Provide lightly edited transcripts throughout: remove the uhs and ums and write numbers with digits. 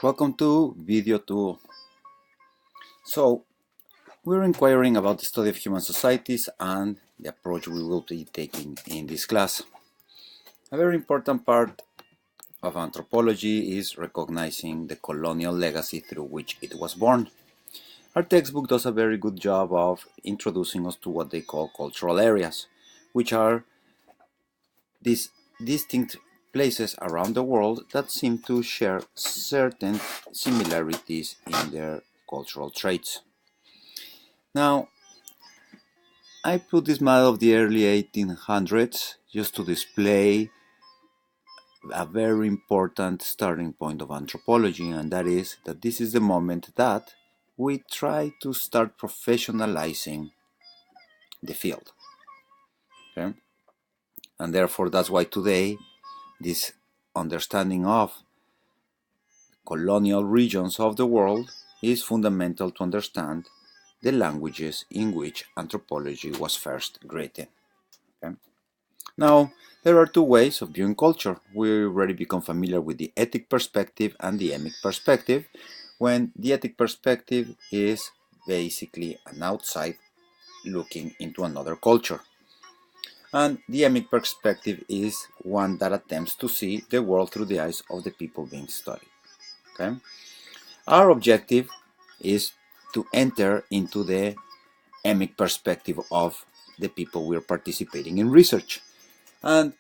Welcome to video 2. So, we're inquiring about the study of human societies and the approach we will be taking in this class. A very important part of anthropology is recognizing the colonial legacy through which it was born. Our textbook does a very good job of introducing us to what they call cultural areas, which are these distinct places around the world that seem to share certain similarities in their cultural traits. Now, I put this map of the early 1800s just to display a very important starting point of anthropology, and that is that this is the moment that we try to start professionalizing the field. Okay? And therefore, that's why today this understanding of colonial regions of the world is fundamental to understand the languages in which anthropology was first written. Okay? Now, there are two ways of viewing culture. We already become familiar with the ethic perspective and the emic perspective, when the ethic perspective is basically an outside looking into another culture. And the emic perspective is one that attempts to see the world through the eyes of the people being studied. Okay? Our objective is to enter into the emic perspective of the people we are participating in research. And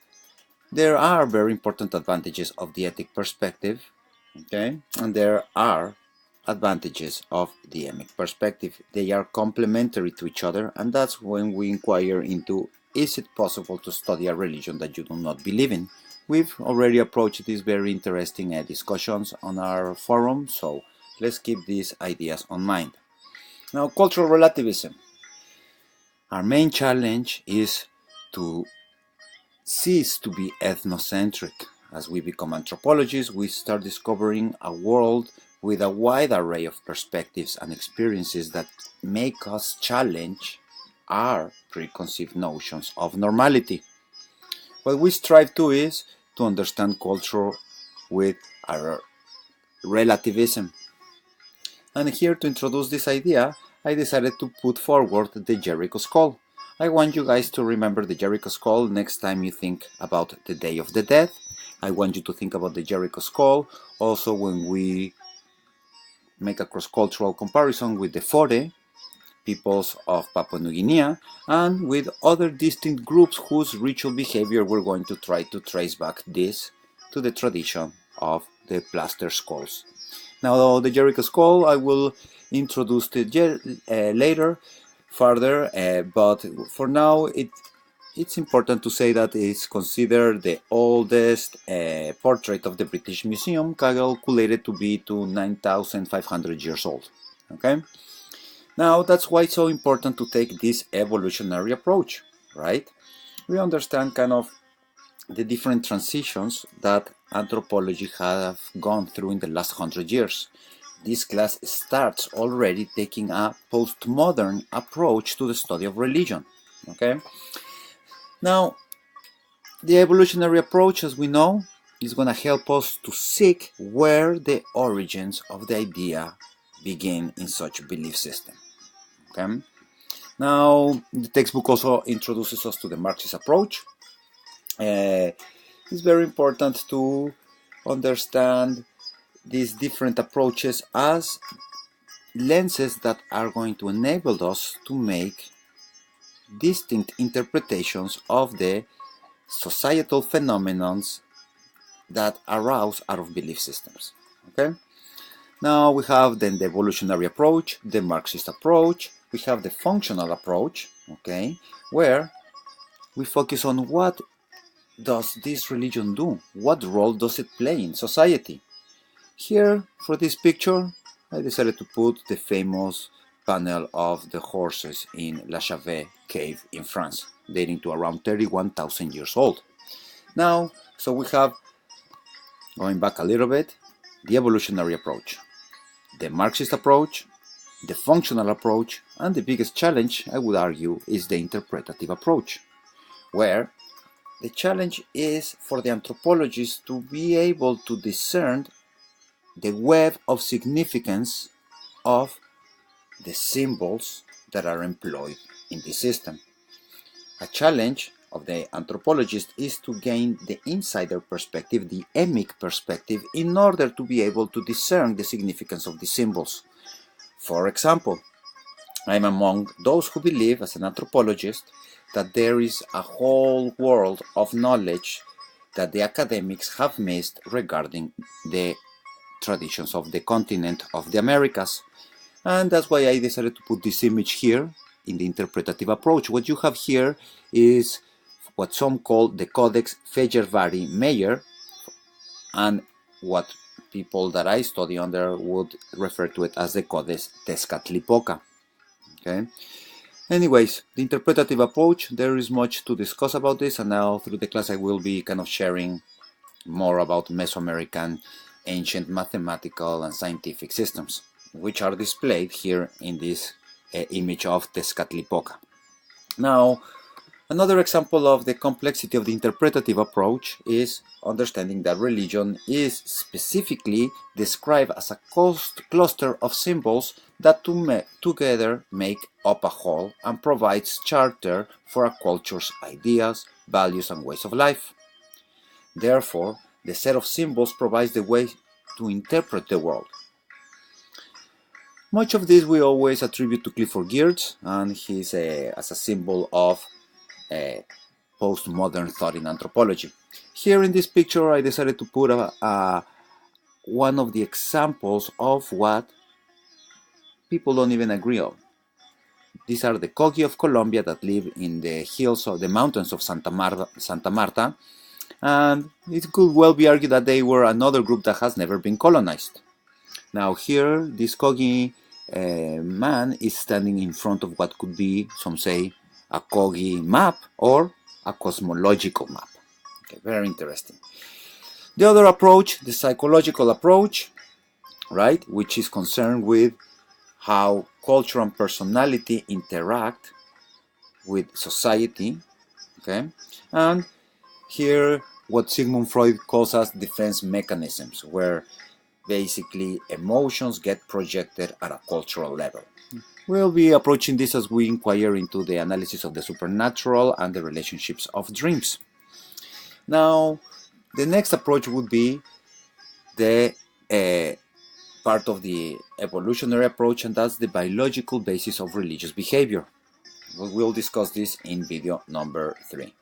there are very important advantages of the ethic perspective, okay? And there are advantages of the emic perspective. They are complementary to each other, and that's when we inquire into, is it possible to study a religion that you do not believe in? We've already approached these very interesting discussions on our forum, so let's keep these ideas on mind. Now, cultural relativism. Our main challenge is to cease to be ethnocentric. As we become anthropologists, we start discovering a world with a wide array of perspectives and experiences that make us challenge our preconceived notions of normality. What we strive to is to understand culture with our relativism. And here, to introduce this idea, I decided to put forward the Jericho Skull. I want you guys to remember the Jericho Skull next time you think about the Day of the Dead. I want you to think about the Jericho Skull also when we make a cross-cultural comparison with the Fore peoples of Papua New Guinea and with other distinct groups whose ritual behavior we're going to try to trace back this to the tradition of the plaster skulls. Now, the Jericho Skull I will introduce later further, but for now it's important to say that it's considered the oldest portrait of the British Museum, calculated to be to 9,500 years old. Okay? Now, that's why it's so important to take this evolutionary approach, right? We understand kind of the different transitions that anthropology have gone through in the last 100 years. This class starts already taking a postmodern approach to the study of religion. Okay? Now, the evolutionary approach, as we know, is going to help us to seek where the origins of the idea begin in such a belief system. Okay? Now, the textbook also introduces us to the Marxist approach. It's very important to understand these different approaches as lenses that are going to enable us to make distinct interpretations of the societal phenomena that arouse out of belief systems. Okay? Now we have then the evolutionary approach, the Marxist approach, we have the functional approach, okay, where we focus on what does this religion do? What role does it play in society? Here, for this picture, I decided to put the famous panel of the horses in La Chave cave in France, dating to around 31,000 years old. Now, so we have, going back a little bit, the evolutionary approach, the Marxist approach, the functional approach, and the biggest challenge, I would argue, is the interpretative approach, where the challenge is for the anthropologists to be able to discern the web of significance of the symbols that are employed in the system. A challenge of the anthropologist is to gain the insider perspective, the emic perspective, in order to be able to discern the significance of the symbols. For example, I am among those who believe, as an anthropologist, that there is a whole world of knowledge that the academics have missed regarding the traditions of the continent of the Americas. And that's why I decided to put this image here in the interpretative approach. What you have here is what some call the Codex Feyerabadi-Meyer, and what people that I study under would refer to it as the Codex Tezcatlipoca. Okay. Anyways, the interpretative approach, there is much to discuss about this, and now through the class I will be kind of sharing more about Mesoamerican ancient mathematical and scientific systems, which are displayed here in this image of Tezcatlipoca. Now, another example of the complexity of the interpretative approach is understanding that religion is specifically described as a cluster of symbols that together make up a whole and provides charter for a culture's ideas, values, and ways of life. Therefore, the set of symbols provides the way to interpret the world. Much of this we always attribute to Clifford Geertz, and he's as a symbol of postmodern thought in anthropology. Here in this picture I decided to put one of the examples of what people don't even agree on. These are the Kogi of Colombia that live in the hills of the mountains of Santa Marta, and it could well be argued that they were another group that has never been colonized. Now here, this Kogi man is standing in front of what could be, some say, a Kogi map or a cosmological map. Okay, very interesting. The other approach, the psychological approach, right, which is concerned with how culture and personality interact with society, okay, and here what Sigmund Freud calls as defense mechanisms, where basically emotions get projected at a cultural level. We'll be approaching this as we inquire into the analysis of the supernatural and the relationships of dreams. Now, the next approach would be the part of the evolutionary approach, and that's the biological basis of religious behavior. We'll discuss this in video number 3.